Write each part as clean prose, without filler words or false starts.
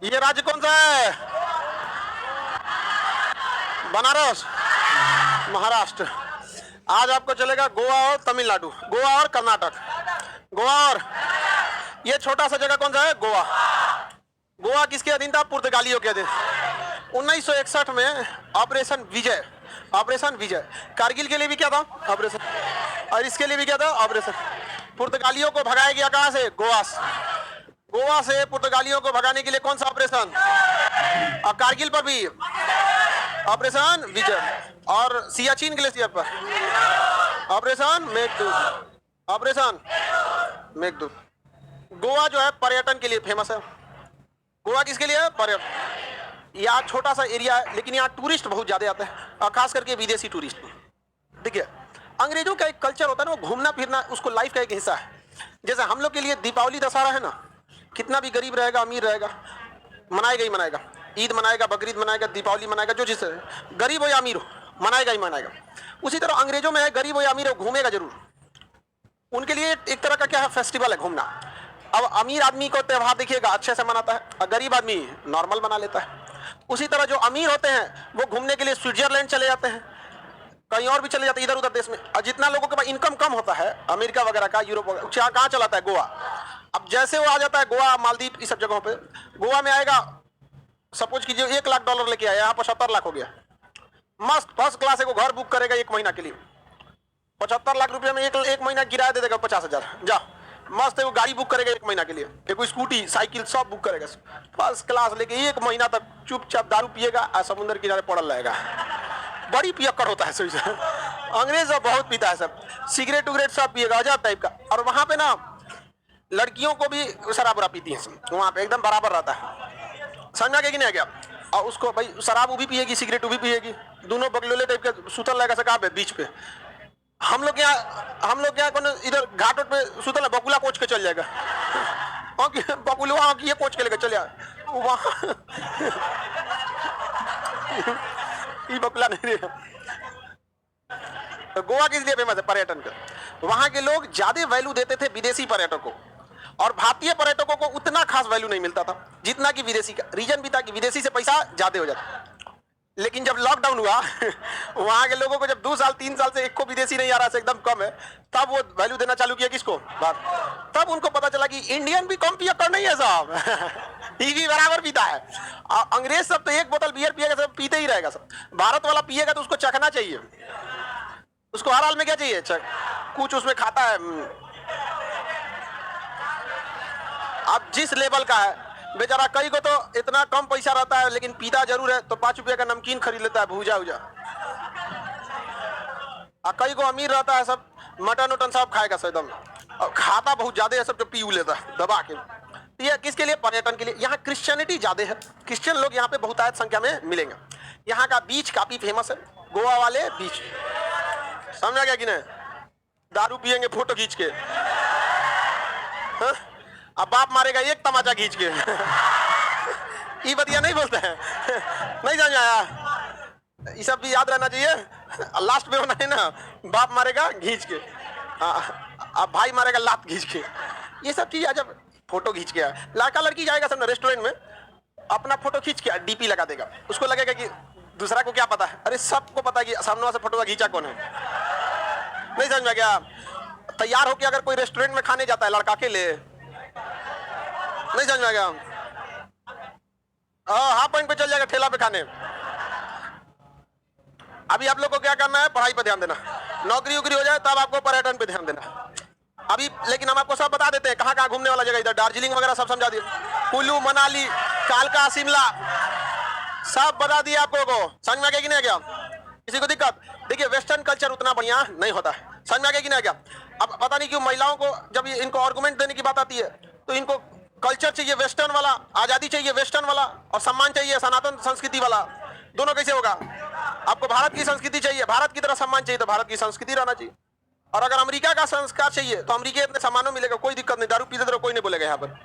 ये राज्य कौन सा है? बनारस, महाराष्ट्र। आज आपको चलेगा गोवा और तमिलनाडु, गोवा और कर्नाटक, गोवा और ये छोटा सा जगह कौन सा है? गोवा। गोवा किसके अधीन था? पुर्तगालियों के अधीन। 1961 में ऑपरेशन विजय, ऑपरेशन विजय। कारगिल के लिए भी क्या था? ऑपरेशन। और इसके लिए भी क्या था? ऑपरेशन। पुर्तगालियों को भगाया गया कहां से? गोवा से। गोवा से पुर्तगालियों को भगाने के लिए कौन सा ऑपरेशन? और कारगिल पर भी ऑपरेशन विजय। और सियाचिन ग्लेशियर पर ऑपरेशन मेघदूत, ऑपरेशन मेघदूत। गोवा जो है पर्यटन के लिए फेमस है। गोवा किसके लिए है? पर्यटन। यहाँ छोटा सा एरिया है लेकिन यहाँ टूरिस्ट बहुत ज्यादा आते हैं, और खास करके विदेशी टूरिस्ट। देखिए, अंग्रेजों का एक कल्चर होता है ना, वो घूमना फिरना उसको लाइफ का एक हिस्सा है। जैसे हम लोग के लिए दीपावली दशहरा है ना, कितना भी गरीब रहेगा अमीर रहेगा मनाएगा ही मनाएगा। ईद मनाएगा, बकरीद मनाएगा, दीपावली मनाएगा, जो जिससे गरीब हो या अमीर हो मनाएगा ही मनाएगा। उसी तरह अंग्रेजों में है, गरीब हो या अमीर हो घूमेगा जरूर। उनके लिए एक तरह का क्या है? फेस्टिवल है घूमना। अब अमीर आदमी को त्योहार देखिएगा अच्छे से मनाता है, और गरीब आदमी नॉर्मल मना लेता है। उसी तरह जो अमीर होते हैं वो घूमने के लिए स्विट्जरलैंड चले जाते हैं, कहीं और भी चले जाते हैं इधर उधर देश में। और जितना लोगों के पास इनकम कम होता है अमेरिका वगैरह का, यूरोप वगैरह, कहाँ चलाता है? गोवा। अब जैसे वो आ जाता है गोवा, मालदीव, इस सब जगहों पे, गोवा में आएगा, सपोज कीजिए $1 लाख लेके आया, यहाँ 75 लाख हो गया। मस्त फर्स्ट क्लास को घर बुक करेगा 1 महीना के लिए, 75 लाख रुपए में एक महीना किराया दे देगा 50,000। जा मस्त है, वो गाड़ी बुक करेगा 1 महीना के लिए, एक स्कूटी साइकिल सब बुक करेगा फर्स्ट क्लास लेके, 1 महीना तक चुपचाप दारू पिएगा और समुद्र किनारे पड़ल रहेगा। बड़ी पियक्कड़ होता है सही। अंग्रेज सब बहुत पीता है, सब सिगरेट उगरेट सब पिएगा अजब टाइप का। और वहां पे ना लड़कियों को भी शराब वराब पीती है, वहां पे एकदम बराबर रहता है। समझा के कि नहीं आ गया? और उसको भाई शराब वो भी पिएगी, सिगरेट वो भी पिएगी, दोनों बगलोले टाइप के सुतल रहेगा सका पे बीच पे। हम लोग यहाँ इधर घाट पे सुतल बकुला कोच के चल जाएगा, बकुलवा ये कोच के लेकर चले वहां बकुला नहीं रहा। तो गोवा किस लिए फेमस है? पर्यटन का। वहां के लोग ज्यादा वैल्यू देते थे विदेशी पर्यटकों, और भारतीय पर्यटकों को उतना खास वैल्यू नहीं मिलता था जितना कि विदेशी का। रीजन भी था कि विदेशी से पैसा ज्यादा हो जाता। लेकिन जब लॉकडाउन हुआ वहां के लोगों को जब 2 साल 3 साल से एक को विदेशी नहीं आ रहा, से एकदम कम है, तब वो वैल्यू देना चालू किया किसको? तब उनको पता चला कि इंडियन भी कम पियक्कड़ नहीं है साहब, ये भी बराबर पीता है। अंग्रेज सब तो 1 बोतल बियर पिएगा सब पीते ही रहेगा सब। भारत वाला पिएगा तो उसको चखना चाहिए, उसको हर हाल में क्या चाहिए? कुछ उसमें खाता है। अब जिस लेवल का है बेचारा, कई को तो इतना कम पैसा रहता है लेकिन पीता जरूर है, तो 5 रुपये का नमकीन खरीद लेता है भूजा उजा। और कई को अमीर रहता है, सब मटन उटन सब खाएगा सब एकदम, और खाता बहुत ज्यादा है सब, जो पी लेता है दबा के। ये किसके लिए? पर्यटन के लिए। यहाँ क्रिश्चियनिटी ज्यादा है, क्रिश्चियन लोग यहाँ पे बहुतायत संख्या में मिलेंगे। यहाँ का बीच काफी फेमस है, गोवा वाले बीच। समझा गया कि नहीं? दारू पियेंगे फोटो खींच के, अब बाप मारेगा एक तमाचा खींच के। ये बढ़िया नहीं बोलते हैं, नहीं समझ आया? ये सब भी याद रहना चाहिए। लास्ट में होना है ना, बाप मारेगा खींच के, अब भाई मारेगा लात खींच के। ये सब चीज जब फोटो खींच के लड़का लड़की जाएगा सब रेस्टोरेंट में, अपना फोटो खींच के डीपी लगा देगा, उसको लगेगा कि दूसरा को क्या पता है? अरे सबको पता है कि सामने से फोटो खींचा कौन है। नहीं समझ में गया? तैयार होके अगर कोई रेस्टोरेंट में खाने जाता है लड़का के लिए, नहीं समझ में आ गया? हाफ पॉइंट पे चल जाएगा ठेला पे खाने। अभी आप लोग को क्या करना है? पढ़ाई पे ध्यान देना, नौकरी उकरी हो जाए तब आपको पर्यटन पे ध्यान देना। अभी लेकिन हम आपको सब बता देते हैं कहाँ कहाँ घूमने वाला जगह, इधर दार्जिलिंग वगैरह सब समझा दिए, कुल्लू मनाली कालका शिमला सब बता दिए आपको को। समझ में आ गया कि नहीं गया? किसी को दिक्कत? देखिए वेस्टर्न कल्चर उतना बढ़िया नहीं होता है, समझ में आ गया कि नहीं गया? अब पता नहीं क्यों महिलाओं को जब इनको आर्गुमेंट देने की बात आती है तो इनको कल्चर चाहिए वेस्टर्न वाला, आजादी चाहिए वेस्टर्न वाला, और सम्मान चाहिए सनातन संस्कृति वाला। दोनों कैसे होगा? आपको भारत की संस्कृति चाहिए, भारत की तरह सम्मान चाहिए तो भारत की संस्कृति रहना चाहिए। और अगर अमेरिका का संस्कार चाहिए तो अमेरिका इतने सम्मानों मिलेगा, कोई दिक्कत नहीं, दारू पीते रहो कोई नहीं बोलेगा। यहाँ पर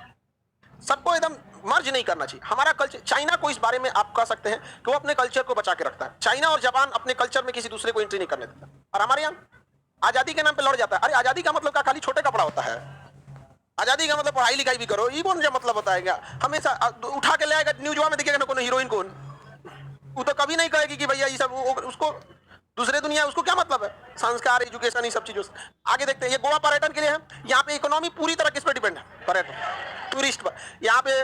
सबको एकदम मर्ज नहीं करना चाहिए। हमारा कल्चर, चाइना को इस बारे में आप कह सकते हैं कि वो अपने कल्चर को बचा के रखता है। चाइना और जापान अपने कल्चर में किसी दूसरे को एंट्री नहीं करने देता, और हमारे यहाँ आजादी के नाम पे लड़ जाता है। अरे आजादी का मतलब क्या? खाली छोटे कपड़ा होता है? आजादी का मतलब पढ़ाई लिखाई भी करो, ये कौन सा मतलब होता है क्या? हमेशा उठा के ले आएगा न्यूज़ में, दिखेगा ना कौन हीरोइन कौन, वो तो कभी नहीं कहेगी कि भैया ये सब उसको दूसरे दुनिया, उसको क्या मतलब है? संस्कार, एजुकेशन, ये सब चीजों से। आगे देखते हैं, ये गोवा पर्यटन के लिए है। यहाँ पे इकोनॉमी पूरी तरह किस पर डिपेंड है? पर्यटन, टूरिस्ट पर। यहाँ पे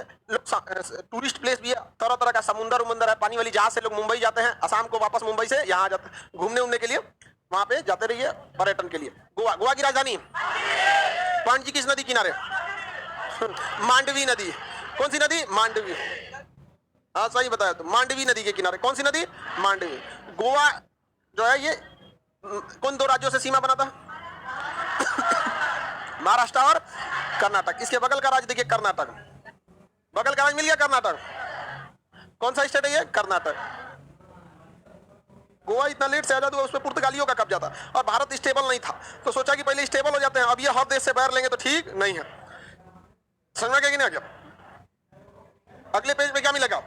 टूरिस्ट प्लेस भी है, तरह तरह का समुंदर उमुंदर है, पानी वाली जहाज से लोग मुंबई जाते हैं, असम को वापस मुंबई से यहाँ जाते हैं घूमने उमने के लिए, वहां पे जाते रहिए पर्यटन के लिए। गोवा, गोवा की राजधानी पांडजी किस नदी किनारे? मांडवी नदी। कौन सी नदी? मांडवी। हाँ सही बताया, तो मांडवी नदी के किनारे। कौन सी नदी? मांडवी। गोवा जो है ये कौन दो राज्यों से सीमा बनाता? महाराष्ट्र और कर्नाटक। इसके बगल का राज्य देखिए कर्नाटक, बगल का राज्य मिल गया कर्नाटक। कौन सा स्टेट है ये? कर्नाटक। गोवा इतना लेट से आजाद हुआ, उस पर पुर्तगालियों का कब्जा था और भारत स्टेबल नहीं था, तो सोचा कि पहले स्टेबल हो जाते हैं, अब ये हर देश से बैर लेंगे तो ठीक नहीं है। समझ में कि नहीं आ गया? अगले पेज पे क्या मिलेगा?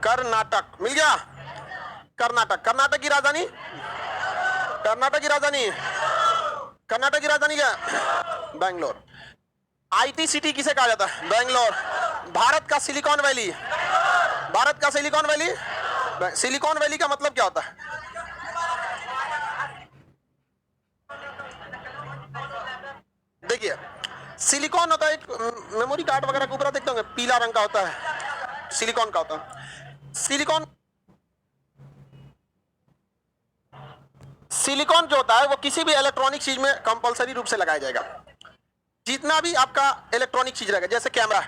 कर्नाटक मिल गया। कर्नाटक, कर्नाटक की राजधानी, कर्नाटक की राजधानी, कर्नाटक की राजधानी क्या? बैंगलोर। आईटी सिटी किसे कहा जाता है? बैंगलोर। भारत का सिलिकॉन वैली, भारत का सिलिकॉन वैली। सिलिकॉन वैली का मतलब क्या होता है? देखिए सिलिकॉन होता है एक मेमोरी कार्ड वगैरह के ऊपर देखते होंगे, पीला रंग का होता है, सिलिकॉन का होता है। सिलिकॉन, सिलिकॉन जो होता है वो किसी भी इलेक्ट्रॉनिक चीज में कंपलसरी रूप से लगाया जाएगा। जितना भी आपका इलेक्ट्रॉनिक चीज रहेगा, जैसे कैमरा,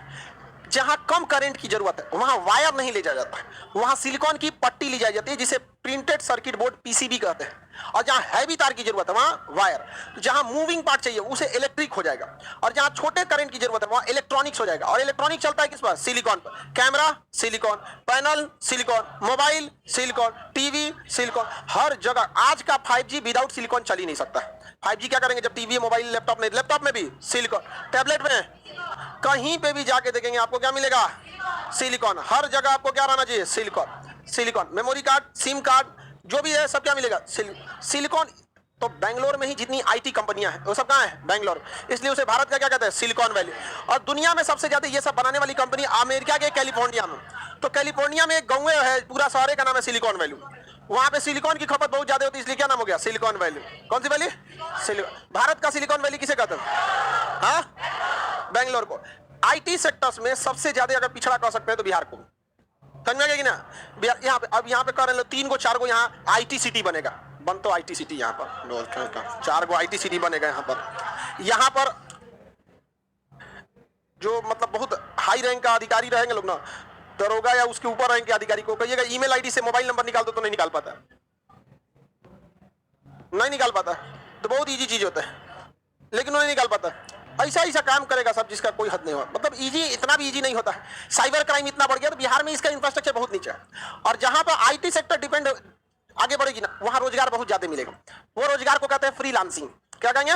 जहां कम करंट की जरूरत है वहां वायर नहीं ले जाया जाता है, वहां सिलिकॉन की पट्टी ली जाती है जिसे प्रिंटेड सर्किट बोर्ड पीसीबी कहते हैं। और जहां हैवी तार की जरूरत है वहां वायर, तो जहां मूविंग पार्ट चाहिए उसे इलेक्ट्रिक हो जाएगा, और जहां छोटे करंट की जरूरत है वहां इलेक्ट्रॉनिक्स हो जाएगा। और इलेक्ट्रॉनिक चलता है किस पर? सिलिकॉन पर। Camera silicon, panel silicon, mobile silicon, TV silicon, हर जगह। आज का 5G विदाउट सिलिकॉन चल ही नहीं सकता। 5G क्या करेंगे जब टीवी, मोबाइल, लैपटॉप नहीं, लैपटॉप में भी सिलिकॉन, टैबलेट में, कहीं पे भी जाके देखेंगे आपको क्या मिलेगा? सिलिकॉन। हर जगह आपको क्या रहना चाहिए? Silicon, silicon. Memory card, SIM card, जो भी है सब क्या मिलेगा? सिलिकॉन। तो बेंगलोर में ही जितनी आईटी कंपनियां हैं वो सब कहां है? बेंगलोर। इसलिए उसे भारत का क्या कहते हैं? Silicon valley. और दुनिया में सबसे ज्यादा ये सब बनाने वाली कंपनी अमेरिका के कैलिफोर्निया में। तो कैलिफोर्निया में एक गांव है, पूरा शहर का नाम है सिलिकॉन वैली। वहां पे सिलिकॉन की खपत बहुत ज्यादा होती है, इसलिए क्या नाम हो गया? Silicon valley. कौन सी वैली? सिलिकॉन। भारत का सिलिकॉन वैली किसे कहते हैं? हाँ, बेंगलोर को। आईटी सेक्टर्स में सबसे ज्यादा अगर पिछड़ा कह सकते हैं तो बिहार को। समझ में कि ना? बिहार यहाँ पे, अब यहाँ पे कर रहे हैं 3 को 4 को यहाँ आईटी सिटी बनेगा। बन तो आईटी सिटी यहाँ पर 4 को आईटी सिटी बनेगा यहाँ पर। यहाँ पर जो मतलब बहुत हाई रैंक का अधिकारी रहेंगे लोग ना, दरोगा या उसके ऊपर रैंक के अधिकारी को कहिएगा ईमेल आईडी से मोबाइल नंबर निकाल दो तो नहीं निकाल पाता, नहीं निकाल पाता। तो बहुत इजी चीज होता है, लेकिन उन्हें निकाल पाता। ऐसा ऐसा काम करेगा सब जिसका कोई हद नहीं हुआ। मतलब इजी, इतना भी इजी नहीं होता है। साइबर क्राइम इतना बढ़ गया, तो बिहार में इसका इंफ्रास्ट्रक्चर बहुत नीचे है। और जहां पर आईटी सेक्टर डिपेंड आगे बढ़ेगी ना, वहां रोजगार बहुत ज्यादा मिलेगा। वो रोजगार को कहते हैं फ्रीलांसिंग। क्या कहेंगे?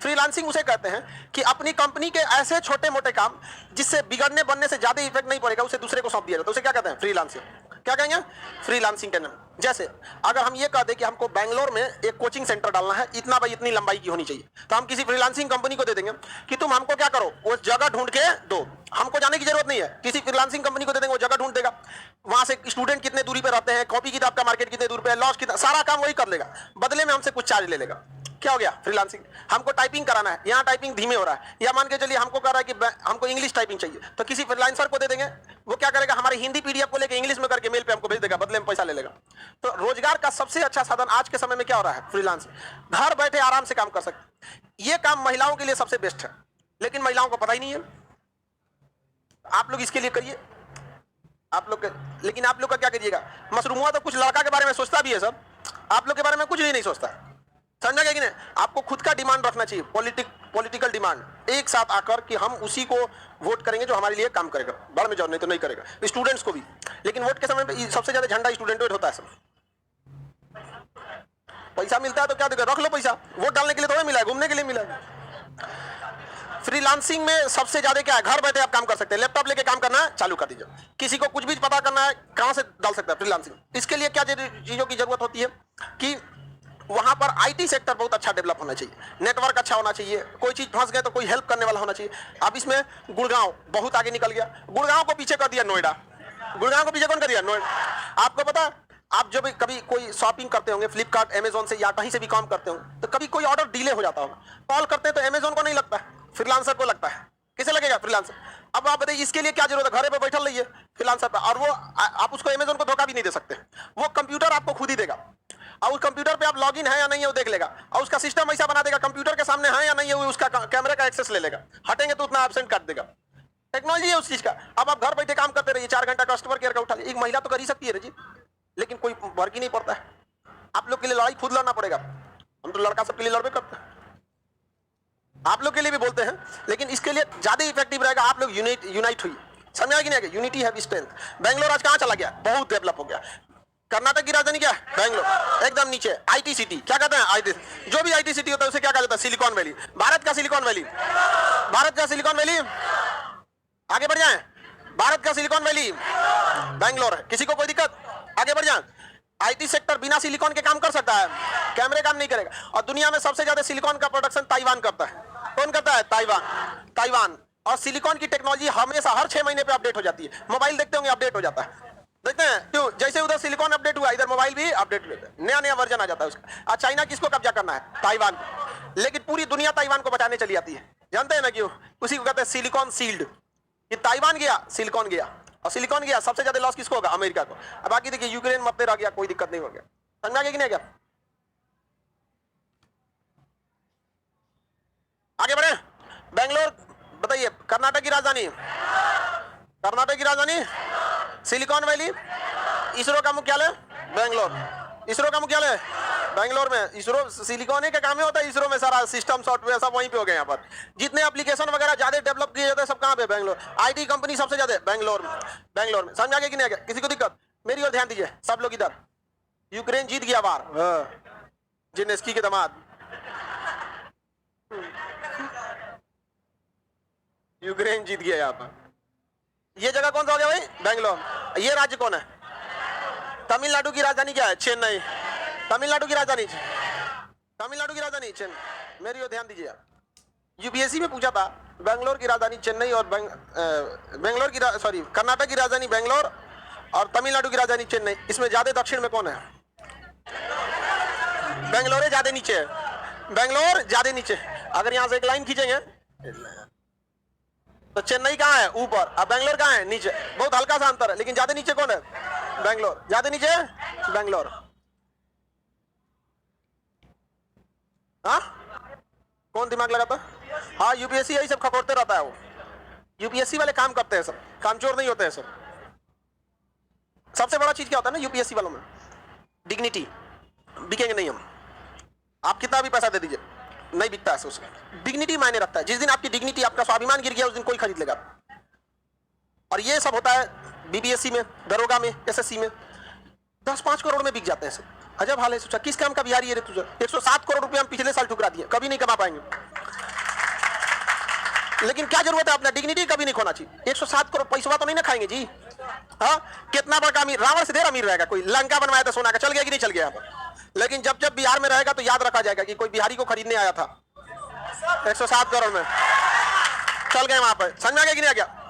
फ्रीलांसिंग उसे कहते हैं कि अपनी कंपनी के ऐसे छोटे मोटे काम जिससे बिगड़ने बनने से ज्यादा इफेक्ट नहीं पड़ेगा उसे दूसरे को सौंप दिया जाता है, उसे क्या कहते हैं? फ्रीलांसिंग। क्या कहेंगे? फ्रीलांसिंग के नाम। जैसे अगर हम ये कह दें कि हमको बैंगलोर में एक कोचिंग सेंटर डालना है, इतना बाई इतनी लंबाई की होनी चाहिए, तो हम किसी फ्रीलांसिंग कंपनी को दे देंगे कि तुम हमको क्या करो, वो जगह ढूंढ के दो, हमको जाने की जरूरत नहीं है। किसी फ्रीलांसिंग कंपनी को दे देंगे, वो जगह ढूंढ देगा, वहां से स्टूडेंट कितने दूरी पे रहते हैं, कॉपी किताब का मार्केट कितने दूर पे है, लॉस कितना, सारा काम वही कर लेगा, बदले में हमसे कुछ चार्ज ले लेगा। क्या हो गया? फ्रीलांसिंग। हमको टाइपिंग कराना है, यहाँ टाइपिंग धीमे हो रहा है, या मान के चलिए हमको कह रहा है कि हमको इंग्लिश टाइपिंग चाहिए, तो किसी फ्रीलांसर को दे देंगे, वो क्या करेगा? हमारी हिंदी पीडीएफ को लेकर इंग्लिश में करके मेल पे हमको भेज देगा, बदले में पैसा ले लेगा। तो रोजगार का सबसे अच्छा साधन आज के समय में क्या हो रहा है? फ्रीलांसिंग। घर बैठे आराम से काम कर सकते। ये काम महिलाओं के लिए सबसे बेस्ट है, लेकिन महिलाओं को पता ही नहीं है। आप लोग इसके लिए करिए, आप लोग, लेकिन आप लोग का क्या करिएगा? मशरूम तो कुछ लड़का के बारे में सोचता भी है सब, आप लोग के बारे में कुछ भी नहीं सोचता। समझा गया कि नहीं? आपको खुद का डिमांड रखना चाहिए, पॉलिटिकल डिमांड, एक साथ आकर कि हम उसी को वोट करेंगे जो हमारे लिए काम करेगा, बड़ में जाओ नहीं तो नहीं करेगा। स्टूडेंट्स को भी, लेकिन वोट के समय पे सबसे ज्यादा झंडा स्टूडेंट होता है सब। पैसा मिलता है तो क्या देगा? रख लो पैसा, वोट डालने के लिए थोड़ा मिला है, घूमने के लिए मिला है। फ्रीलांसिंग में सबसे ज्यादा क्या है? घर बैठे आप काम कर सकते हैं, लैपटॉप लेके काम करना है चालू कर दीजिए। किसी को कुछ भी पता करना है, कहां से डाल सकता है? फ्रीलांसिंग। इसके लिए क्या चीजों की जरूरत होती है कि वहां पर आईटी सेक्टर बहुत अच्छा डेवलप होना चाहिए, नेटवर्क अच्छा होना चाहिए, कोई चीज फंस गए तो कोई हेल्प करने वाला होना चाहिए। अब इसमें गुड़गांव बहुत आगे निकल गया, गुड़गांव को पीछे कर दिया नोएडा। गुड़गांव को पीछे कौन कर दिया? नोएडा। आपको पता, आप जब कभी कोई शॉपिंग करते होंगे फ्लिपकार्ट अमेजोन से या कहीं से भी काम करते होंगे, तो कभी कोई ऑर्डर डिले हो जाता होगा, कॉल करते हैं तो अमेजोन को नहीं लगता है, फ्रीलांसर को लगता है। किसे लगेगा? फ्रीलांसर। अब आप बताइए इसके लिए क्या जरूरत है? घरे पे बैठल रहिए फ्रीलांसर पे, और वो आप उसको अमेजोन को धोखा भी नहीं दे सकते, वो कंप्यूटर आपको खुद ही देगा, और उस कंप्यूटर पे आप लॉगिन है या नहीं है वो देख लेगा, और उसका सिस्टम ऐसा बना देगा कंप्यूटर के सामने है या नहीं है वो उसका कैमरे का एक्सेस ले लेगा, हटेंगे तो उतना एब्सेंट काट देगा। टेक्नोलॉजी है उस चीज का। अब आप घर बैठे काम करते रहिए, 4 घंटा कस्टमर केयर का उठा लीजिए, एक महिला तो कर ही सकती है जी, लेकिन कोई फर्क ही नहीं पड़ता है। आप लोग के लिए लड़ाई खुद लड़ना पड़ेगा, हम तो लड़का सबके लिए लड़बे करते हैं, आप लोग के लिए भी बोलते हैं, लेकिन इसके लिए ज्यादा इफेक्टिव रहेगा आप लोग यूनाइट हुई। समझ कि नहीं? Unity have strength. बेंगलोर आज कहां चला गया? बहुत डेवलप हो गया। कर्नाटक की राजधानी क्या है? बेंगलोर। एकदम नीचे आईटी सिटी, क्या कहते हैं? आईटी, जो भी आईटी सिटी होता है उसे क्या कहा जाता है? Silicon valley. भारत का सिलिकॉन वैली, भारत का सिलिकॉन वैली, आगे बढ़ जाए, भारत का सिलिकॉन वैली बेंगलोर है। किसी को कोई दिक्कत? आगे बढ़ जाए। आईटी सेक्टर बिना सिलिकॉन के काम कर सकता है, कैमरे काम नहीं करेगा। और दुनिया में सबसे ज्यादा सिलिकॉन का प्रोडक्शन ताइवान करता है। कौन करता है? ताइवान। और सिलिकॉन की टेक्नोलॉजी हमेशा हर 6 महीने पे अपडेट हो जाती है। मोबाइल देखते होंगे अपडेट हो जाता है, देखते हैं क्यों? जैसे उधर सिलिकॉन अपडेट हुआ इधर मोबाइल भी अपडेट होता है, नया नया वर्जन आ जाता है उसका। आज चाइना किसको कब्जा करना है? ताइवान को। लेकिन पूरी दुनिया ताइवान को बचाने चली आती है, जानते हैं ना क्यों? उसी को कहते हैं सिलिकॉन सील्ड। ये ताइवान गया, सिलिकॉन गया, और सिलिकॉन गया सबसे ज्यादा लॉस किसको होगा? अमेरिका को। अब बाकी देखिए यूक्रेन मरते रह गया, कोई दिक्कत नहीं हो गया। समझ में आ गया कि नहीं गया? आगे बढ़े। बेंगलोर बताइए, कर्नाटक की राजधानी, कर्नाटक की राजधानी सिलिकॉन वैली। इसरो का मुख्यालय बेंगलोर, इसरो का मुख्यालय बेंगलोर में। इसरो सिलिकॉन ही का काम ही होता है, इसरो में सारा सिस्टम सॉफ्टवेयर सब वहीं पे हो गए। यहाँ पर जितने एप्लीकेशन वगैरह ज्यादा डेवलप किए जाते हैं सब कहाँ पे? बेंगलोर। आईटी कंपनी सबसे ज्यादा बेंगलोर में, बेंगलोर में। समझ आ गया कि नहीं आ गया? किसी को दिक्कत? मेरी ओर ध्यान दीजिए सब लोग इधर। यूक्रेन जीत गया बार, जेलेंस्की के दामाद, यूक्रेन जीत गया यहाँ पर। ये जगह कौन सा हो गया भाई? बेंगलोर। ये राज्य कौन है? तमिलनाडु की राजधानी क्या है? चेन्नई। तमिलनाडु की राजधानी, तमिलनाडु की राजधानी चेन्नई। मेरी ओर ध्यान दीजिए। यूपीएससी में पूछा था बेंगलोर की राजधानी चेन्नई और बेंगलोर की सॉरी कर्नाटक की राजधानी बेंगलोर और तमिलनाडु की राजधानी चेन्नई, इसमें ज्यादा दक्षिण में कौन है? बेंगलोर ज्यादा नीचे है, बेंगलोर ज्यादा नीचे। अगर यहां से एक लाइन खींचेंगे तो चेन्नई कहाँ है? ऊपर। अब बेंगलोर कहाँ है? नीचे। बहुत हल्का सा अंतर है, लेकिन ज्यादा नीचे कौन है? बेंगलोर। ज्यादा नीचे बेंगलोर। हाँ, कौन दिमाग लगाता? हाँ, यूपीएससी यही सब खकोरते रहता है। वो यूपीएससी वाले काम करते हैं, सब कामचोर नहीं होते हैं सब। सबसे बड़ा चीज क्या होता है ना यूपीएससी वालों में? डिग्निटी। बिकेंगे नहीं हम, आप कितना भी पैसा दे दीजिए नहीं बिकता है उसका। डिग्निटी मायने रखता है। जिस दिन आपकी डिग्निटी, आपका स्वाभिमान गिर गया उस दिन कोई खरीद लेगा। और ये सब होता है बीपीएससी में, दरोगा में, एसएससी में 10-5 करोड़ में बिक जाते हैं सब। अजब हाल है। सोचा किस काम का बिहारी है रे तुझे? 107 करोड़ रुपए हम पिछले साल ठुकरा दिए, कभी नहीं कमा पाएंगे। लेकिन क्या जरूरत है? अपना डिग्निटी कभी नहीं खोना चाहिए। 107 करोड़ पैसा तो नहीं ना खाएंगे जी। हाँ, कितना बड़ा अमीर, रावण से देर अमीर रहेगा। कोई लंका बनवाया था सोना का, चल गया कि नहीं चल गया? लेकिन जब जब बिहार में रहेगा तो याद रखा जाएगा कि कोई बिहारी को खरीदने आया था 107 करोड़ में, चल गए वहां पर। समझ में आ गया कि नहीं आ गया?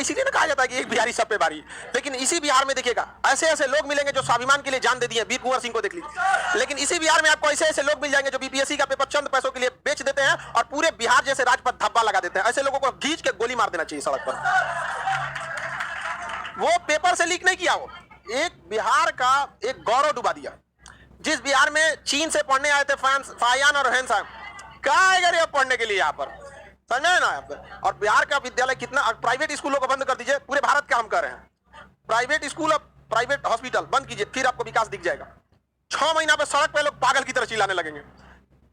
इसीलिए ना कहा जाता है कि एक बिहारी सब पे भारी। लेकिन इसी बिहार में देखिएगा ऐसे ऐसे लोग मिलेंगे जो स्वाभिमान के लिए जान दे दिए। वीर कुंवर सिंह को देख लीजिए। लेकिन इसी बिहार में आपको ऐसे ऐसे लोग मिल जाएंगे जो बीपीएससी का पेपर चंद पैसों के लिए बेच देते हैं और पूरे बिहार जैसे राज्य पर धब्बा लगा देते हैं। ऐसे लोगों को खींच के गोली मार देना चाहिए सड़क पर। वो पेपर से लीक नहीं किया, वो एक बिहार का एक गौरव डुबा दिया। जिस बिहार में चीन से पढ़ने आए थे फायान और हैंसा, कहाँ आएगा पढ़ने के लिए यहाँ पर? समझे ना आप? और बिहार का विद्यालय कितना, प्राइवेट स्कूलों को बंद कर दीजिए, पूरे भारत का हम कर रहे हैं। प्राइवेट स्कूल और प्राइवेट हॉस्पिटल बंद कीजिए, फिर आपको विकास दिख जाएगा। 6 महीना पे सड़क पे लोग पागल की तरह चिल्लाने लगेंगे।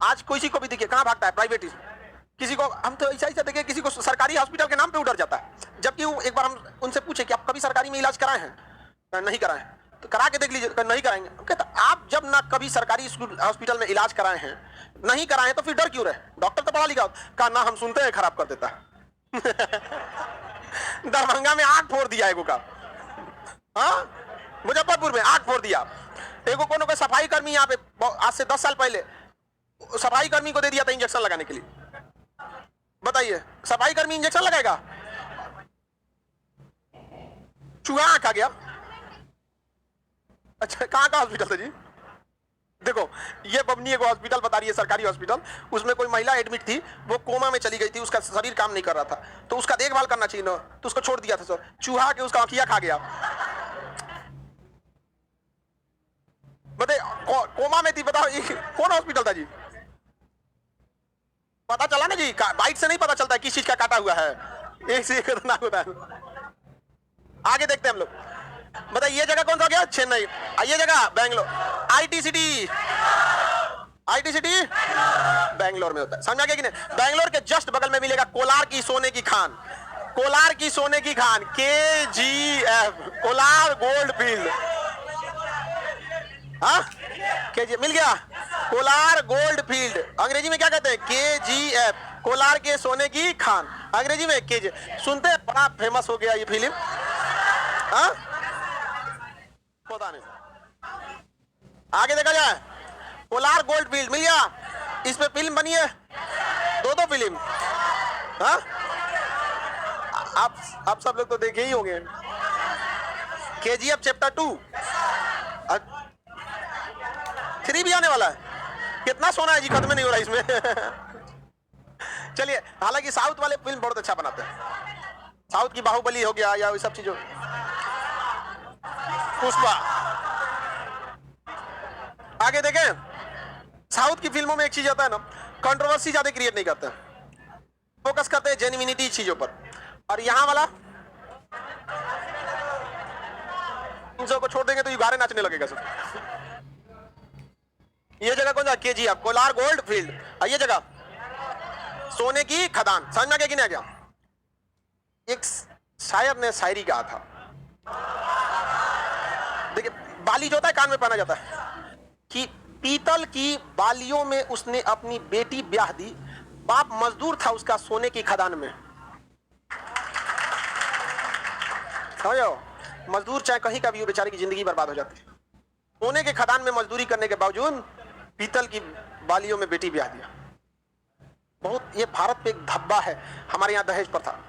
आज किसी को भी देखिए कहाँ भागता है? प्राइवेट। किसी को हम तो ऐसा देखिए, किसी को सरकारी हॉस्पिटल के नाम पे उधर जाता है, जबकि वो एक बार हम उनसे पूछे कि आप कभी सरकारी में इलाज कराए हैं? नहीं कराए हैं। तो करा के देख लीजिए, नहीं कराएंगे। कहता आप जब ना कभी सरकारी हॉस्पिटल में इलाज कराए हैं, नहीं कराए हैं, तो फिर डर क्यों रहे? डॉक्टर तो पढ़ा लिखा होता। कहा ना हम सुनते हैं खराब कर देता है। दरभंगा में आंख फोड़ दिया है का। हाँ, मुजफ्फरपुर में आग फोड़ दिया। एगो कोनो के सफाई कर्मी यहाँ पे आज से 10 साल पहले सफाई कर्मी को दे दिया था इंजेक्शन लगाने के लिए। बताइए, सफाई कर्मी इंजेक्शन लगाएगा? चूहा खा गया। अच्छा, कहाँ का हॉस्पिटल था जी? देखो, ये बबनी एगो हॉस्पिटल बता रही है, सरकारी हॉस्पिटल। उसमें कोई महिला एडमिट थी, वो कोमा में चली गई थी, उसका शरीर काम नहीं कर रहा था, तो उसका देखभाल करना चाहिए ना, तो उसको छोड़ दिया था सर। चूहा के उसका आंखिया खा गया। बताइए, कोमा में थी, बताओ कौन हॉस्पिटल था जी? पता चला ना जी, बाइट से नहीं पता चलता है किस चीज का काटा हुआ है, एक से एक खतरनाक होता है। आगे देखते हैं हम लोग। बताइए, ये जगह कौन सा गया? चेन्नई। ये जगह Bangalore. IT city, IT city Bangalore में होता है, समझा गया कि नहीं? बेंगलोर के जस्ट बगल में मिलेगा कोलार की सोने की खान। कोलार की सोने की Khan, KGF, Kolar gold field. हाँ, KGF मिल गया। कोलार गोल्ड फील्ड, अंग्रेजी में क्या कहते हैं? KGF, कोलार के सोने की खान, अंग्रेजी में KGF। सुनते हैं, बड़ा फेमस हो गया ये फिल्म। हाँ, पता नहीं। आगे देखा जाए, कोलार गोल्ड फील्ड मिल गया। इस पे फिल्म बनी है, दो फिल्म। हाँ, आप सब लोग तो देखे ही होंगे। KGF चैप्टर 2, 3 भी आने वाला है। कितना सोना है जी, खत्म नहीं हो रहा इसमें। चलिए, हालांकि साउथ वाले फिल्म बहुत अच्छा बनाते हैं। साउथ की बाहुबली हो गया या वो सब चीजों, पुष्पा। आगे देखें, साउथ की फिल्मों में एक चीज आता है ना, कंट्रोवर्सी ज्यादा क्रिएट नहीं करते, फोकस करते हैं जेन्युइनिटी चीजों पर। और यहां वाला इन सबको छोड़ देंगे तो ये गाने नाचने लगेगा सब। ये जगह कौन सा? KGF, Kolar gold field. ये जगह सोने की खदान। समझ में क्या गया? एक शायर ने शायरी कहा था, देखिए, बाली जो होता है कान में पहना जाता है, कि पीतल की बालियों में उसने अपनी बेटी ब्याह दी, बाप मजदूर था उसका सोने की खदान में। समझो, मजदूर चाहे कहीं का भी हो, बेचारे की जिंदगी बर्बाद हो जाती है। सोने के खदान में मजदूरी करने के बावजूद पीतल की बालियों में बेटी ब्याह दिया। बहुत, ये भारत पे एक धब्बा है। हमारे यहाँ दहेज पर था।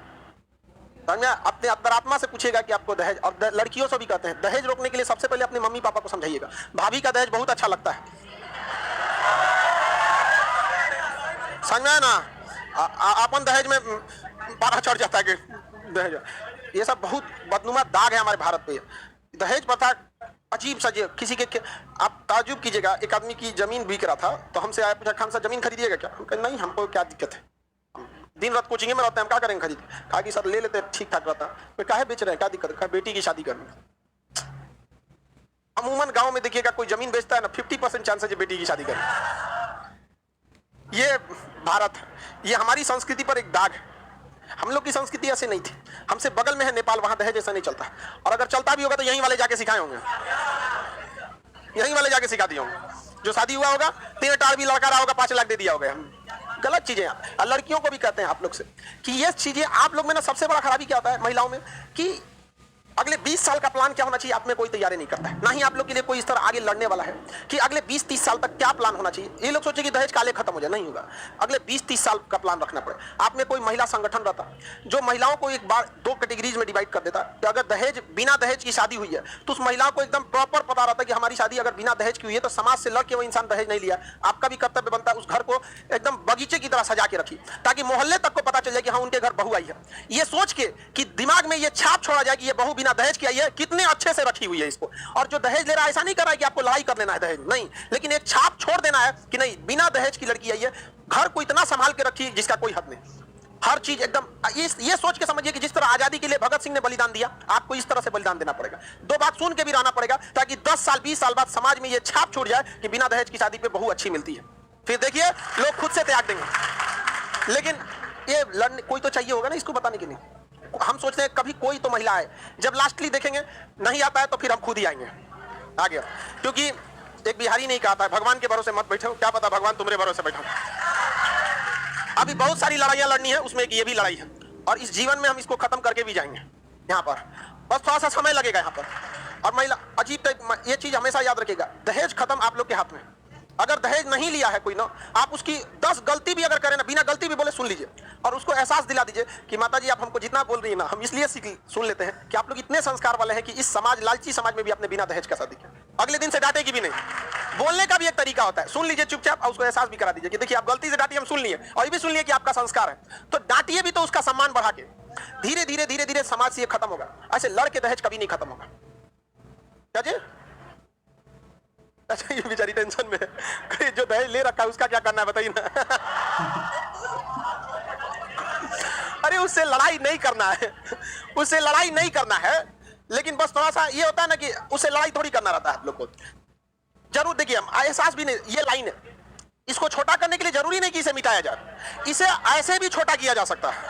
अपने अंतरात्मा से पूछेगा कि आपको दहेज, और लड़कियों से भी कहते हैं, दहेज रोकने के लिए सबसे पहले अपने मम्मी पापा को समझाइएगा। भाभी का दहेज बहुत अच्छा लगता है, समझा ना? अपन दहेज में पारा चढ़ जाता है कि दहेज, ये सब बहुत बदनुमा दाग है हमारे भारत पे। दहेज प्रथा अजीब सा, किसी के आप ताजुब कीजिएगा, एक आदमी की जमीन बिक रहा था, तो हमसे आया, पूछा, खान साहब जमीन खरीदिएगा क्या? हम कहे नहीं, हमको क्या दिक्कत है, दिन रात कोचिंग में रहते हैं, हम क्या करेंगे खरीद? कहा कि सर ले लेते हैं, ठीक ठाक रहता। फिर काहे बेच रहे हैं, क्या दिक्कत है? बेटी की शादी करनी। अमूमन गांव में देखिएगा, कोई जमीन बेचता है ना, 50% चांस है बेटी की शादी करनी। ये भारत, ये हमारी संस्कृति पर एक दाग है। हम लोग की संस्कृति ऐसे नहीं थी। हमसे बगल में है नेपाल, वहां दहेज ऐसा नहीं चलता, और अगर चलता भी होगा तो यहीं वाले जाके सिखाए होंगे, यहीं वाले जाके सिखा दिए होंगे। जो शादी हुआ होगा, 3 टार भी लड़का रहा होगा, 5 लाख दे दिया होगा। गलत चीजें। और लड़कियों को भी कहते हैं आप लोग से कि ये चीजें आप लोग में ना, सबसे बड़ा खराबी क्या होता है महिलाओं में, कि अगले 20 साल का प्लान क्या होना चाहिए, आप में कोई तैयारी नहीं करता है। ना ही आप लोग के लिए कोई इस तरह आगे लड़ने वाला है कि अगले 20-30 साल तक क्या प्लान होना चाहिए। ये लोग सोचे कि दहेज काले खत्म हो जाए, नहीं होगा। अगले 20-30 साल का प्लान रखना पड़े। आप में कोई महिला संगठन रहता जो महिलाओं को एक बार 2 कैटेगरीज में डिवाइड कर देता कि अगर दहेज, बिना दहेज की शादी हुई है तो उस महिला को एकदम प्रॉपर पता रहता कि हमारी शादी अगर बिना दहेज की हुई है तो समाज से लड़के वो इंसान दहेज नहीं लिया। आपका भी कर्तव्य बनता है उस घर को एकदम बगीचे की तरह सजा के रखी, ताकि मोहल्ले तक को पता चल जाए कि हाँ, उनके घर बहू आई है। ये सोच के कि दिमाग में ये छाप छोड़ा जाए कि ये बहू बिना दहेज की आई है, कितने अच्छे से रखी हुई है इसको। और जो दहेज ले रहा है, ऐसा नहीं कर रहा है कि आपको लड़ाई कर लेना है दहेज, नहीं, लेकिन एक छाप छोड़ देना है कि नहीं, बिना दहेज की लड़की आई है, घर को इतना संभाल के रखी जिसका कोई हद नहीं। हर चीज एकदम ये सोच के समझिए कि जिस तरह आजादी के लिए भगत सिंह ने बलिदान दिया, आपको इस तरह से बलिदान देना पड़ेगा। 2 बात सुन के भी रहना पड़ेगा, ताकि 10 साल 20 साल बाद समाज में ये छाप छूट जाए कि बिना दहेज की शादी पे बहू अच्छी मिलती है। फिर देखिए लोग खुद से त्याग देंगे। लेकिन ये लड़ने कोई तो चाहिए होगा ना इसको बताने के लिए। हम सोचते हैं कभी कोई तो महिला है, जब लास्टली देखेंगे नहीं आता है तो फिर हम खुद ही आएंगे आ गया। क्योंकि एक बिहारी नहीं कहा था, भगवान के भरोसे मत बैठो, क्या पता भगवान तुम्हारे भरोसे बैठा। अभी बहुत सारी लड़ाइयां लड़नी है, उसमें एक ये भी लड़ाई है, और इस जीवन में हम इसको खत्म करके भी जाएंगे। यहाँ पर बस थोड़ा सा समय लगेगा यहाँ पर। और महिला अजीब टाइप, ये चीज हमेशा याद रखिएगा, दहेज खत्म आप लोग के हाथ में। अगर दहेज नहीं लिया है कोई ना, आप उसकी 10 गलती भी अगर करें ना, बिना गलती भी बोले सुन लीजिए और उसको एहसास दिला दीजिए कि माता जी आप हमको जितना बोल रही है ना, हम इसलिए सुन लेते हैं कि आप लोग इतने संस्कार वाले हैं कि इस समाज, लालची समाज में भी आपने बिना दहेज का शादी किया। अगले दिन से डांटेगी भी नहीं। बोलने का भी एक तरीका होता है, सुन लीजिए चुपचाप और उसको एहसास भी करा दीजिए कि देखिए आप गलती से डांटिए, हम सुन लिए और ये भी सुन लिए कि आपका संस्कार है, तो डांटिए भी तो उसका सम्मान बढ़ा के। धीरे धीरे धीरे धीरे समाज से ये खत्म होगा। ऐसे लड़के दहेज कभी नहीं खत्म होगा। क्या जी? अच्छा, ये बेचारी टेंशन में है, जो दहेज ले रखा है उसका क्या करना है बताइए ना। अरे उससे लड़ाई नहीं करना है, उससे लड़ाई नहीं करना है, लेकिन बस थोड़ा सा ये होता है ना कि उससे लड़ाई थोड़ी करना रहता है आप लोग को। जरूर देखिए, हम एहसास भी नहीं, ये लाइन है, इसको छोटा करने के लिए जरूरी नहीं कि इसे मिटाया जाए, इसे ऐसे भी छोटा किया जा सकता है।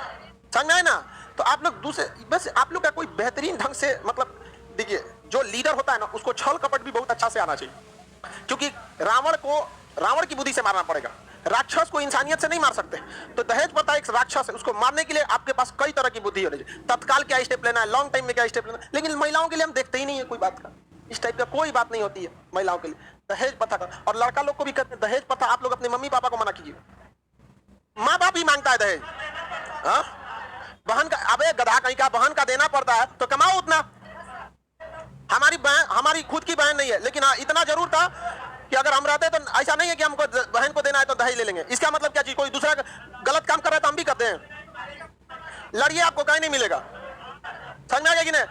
समझ में आए ना? तो आप लोग दूसरे, बस आप लोग का कोई बेहतरीन ढंग से, मतलब देखिए जो लीडर होता है ना, उसको छल कपट भी बहुत अच्छा से आना चाहिए, क्योंकि रावण की बुद्धि से मारना पड़ेगा, राक्षस को इंसानियत से नहीं मार सकते। तो दहेज प्रथा एक राक्षस है, उसको मारने के लिए आपके पास कई तरह की बुद्धि होनी चाहिए। तत्काल क्या स्टेप लेना है, लॉन्ग टाइम में क्या स्टेप लेना है, लेकिन महिलाओं के लिए हम देखते ही नहीं है कोई बात का, इस टाइप का कोई बात नहीं होती है महिलाओं के लिए दहेज प्रथा का। और लड़का लोग को भी कहते हैं दहेज प्रथा, आप लोग अपने मम्मी पापा को मना कीजिए। माँ बाप ही मांगता है दहेज, हाँ? बहन का, अबे गधा कहीं का, बहन का देना पड़ता है तो कमाओ उतना। हमारी बहन, हमारी खुद की बहन नहीं है, लेकिन हाँ इतना जरूर था कि अगर हम रहते तो ऐसा नहीं है कि हमको बहन को देना है तो दहेज ले लेंगे। इसका मतलब क्या चीज, कोई दूसरा गलत काम कर रहा है तो हम भी करते हैं। लड़िए, आपको कहीं नहीं मिलेगा। समझ में आ गया कि नहीं?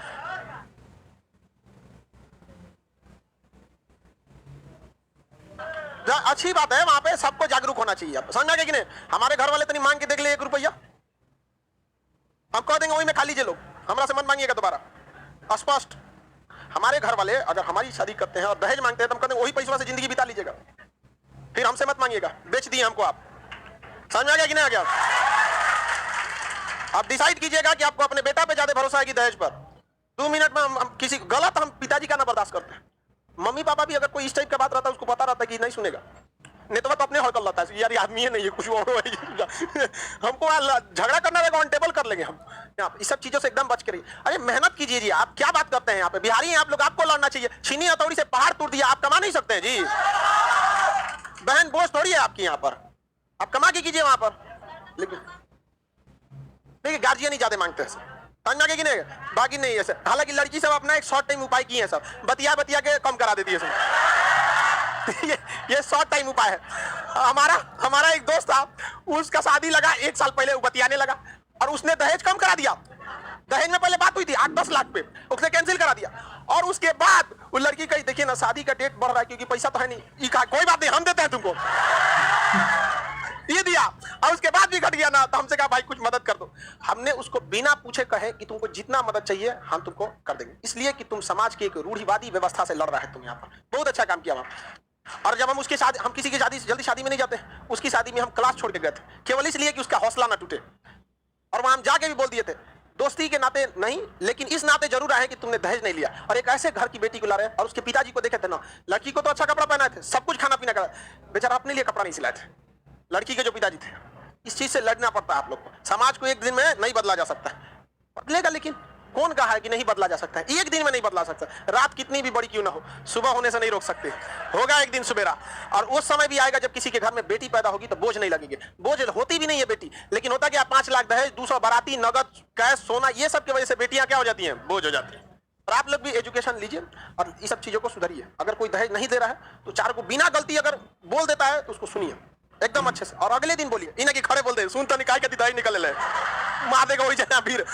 अच्छी बात है, वहां पे सबको जागरूक होना चाहिए। आप समझ में आ गया कि नहीं? हमारे घर वाले तो नहीं मांग के देख ले 1 रुपया, हम कह देंगे वही में खा लीजिए लोग, हमरा से मत मांगिएगा दोबारा। स्पष्ट, हमारे घर वाले अगर हमारी शादी करते हैं और दहेज मांगते हैं तो हम कहते हैं वही पैसों से जिंदगी बिता लीजिएगा, फिर हमसे मत मांगिएगा, बेच दिए हमको आप। समझ में आ गया कि नहीं आ गया? आप डिसाइड कीजिएगा कि आपको अपने बेटा पे ज्यादा भरोसा है कि दहेज पर। 2 मिनट में हम किसी गलत, हम पिताजी का ना बर्दाश्त करते हैं। मम्मी पापा भी अगर कोई इस टाइप का बात रहता है, उसको पता रहता है कि नहीं सुनेगा, नहीं तो अपने हड़कल रहता है, यार ये आदमी है नहीं है कुछ और हमको झगड़ा करना रहेगा, ऑन टेबल कर लेंगे हम। इस सब चीजों से एकदम बच के रहिए। अरे मेहनत कीजिए जी, आप क्या बात करते हैं? यहाँ पे बिहारी हैं आप लोग, आपको लड़ना चाहिए। छीनी हथौड़ी से पहाड़ तोड़ दिया, आप कमा नहीं सकते हैं जी। बहन बोझ थोड़ी है आपकी, यहाँ पर आप कमा के कीजिए वहां पर। लेकिन देखिए गार्जियन ही ज्यादा मांगते हैं, समझ में कि नहीं? बाकी नहीं है सर। हालांकि लड़की सब अपना एक शॉर्ट टाइम उपाय किए हैं, सब बतिया बतिया के कम करा देती है सब। ये शॉर्ट टाइम उपाय है। हमारा एक दोस्त था, उसका शादी लगा 1 साल पहले, वो बतियाने लगा और उसने दहेज कम करा दिया। दहेज में पहले बात हुई थी 8-10 लाख पे, उसने कैंसिल करा दिया। और उसके बाद वो लड़की कही देखिए ना, शादी का डेट बढ़ रहा है क्योंकि पैसा तो है नहीं। ये कहा कोई बात नहीं, हम देते हैं तुमको, ये दिया। और उसके बाद भी घट गया ना, तो हमसे कहा भाई कुछ मदद कर दो। हमने उसको बिना पूछे कहे कि तुमको जितना मदद चाहिए हम तुमको कर देंगे, इसलिए कि तुम समाज की एक रूढ़िवादी व्यवस्था से लड़ रहा है तुम यहाँ पर। बहुत अच्छा काम किया वहां। और जब हम उसकी शादी, हम किसी की शादी जल्दी शादी में नहीं जाते, उसकी शादी में हम क्लास छोड़ के गए थे, केवल इसलिए कि उसका हौसला ना टूटे। और वहां हम जाके भी बोल दिए थे, दोस्ती के नाते नहीं, लेकिन इस नाते जरूर आए कि तुमने दहेज नहीं लिया। और एक ऐसे घर की बेटी को ला रहे हैं, और उसके पिताजी को देखे थे ना, लड़की को तो अच्छा कपड़ा पहनाए थे, सब कुछ खाना पीना करा, बेचारा अपने लिए कपड़ा नहीं सिलाए थे। लड़की के जो पिताजी थे, इस चीज से लड़ना पड़ता है आप लोग को। समाज को एक दिन में नहीं बदला जा सकता है, बदलेगा, लेकिन कौन कहा है कि नहीं बदला जा सकता है? एक दिन में नहीं बदला सकता। रात कितनी भी बड़ी क्यों ना हो, सुबह होने से नहीं रोक सकते। होगा एक दिन सवेरा, और उस समय भी आएगा जब किसी के घर में बेटी पैदा होगी तो बोझ नहीं लगेगी। बोझ होती भी नहीं है बेटी, लेकिन होता क्या, 5 लाख दहेज, 200 बाराती, नगद, कैश, सोना, ये सब की वजह से बेटियां क्या हो जाती हैं, बोझ हो जाती है। और आप लोग भी एजुकेशन लीजिए और ये सब चीजों को सुधारिए। अगर कोई दहेज नहीं दे रहा है तो 4 को बिना गलती अगर बोल देता है तो उसको सुनिए एकदम अच्छे से, और अगले दिन बोलिए, इन्हें कि खड़े बोल दे, सुन तो निकाय के दहेज निकल ले, मार देगा वही जना फिर।